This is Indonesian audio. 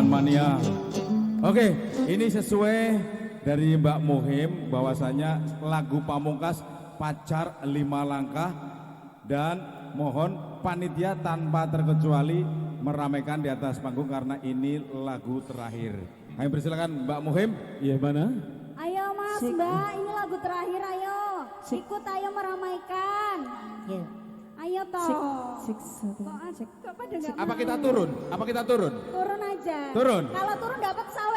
Mania. Oke, ini sesuai dari Mbak Muhim bahwasanya lagu Pamungkas Pacar 5 Langkah, dan mohon panitia tanpa terkecuali meramaikan di atas panggung karena ini lagu terakhir. Ayo persilakan Mbak Muhim. Iya mana? Ayo Mas, Mbak, ini lagu terakhir, ayo. Ikut ayo meramaikan. Ayo toh. Cek satu. Kok pada nggak Apa mau? kita turun? Apa kita turun? Turun aja. Turun. Kalau turun dapat sawer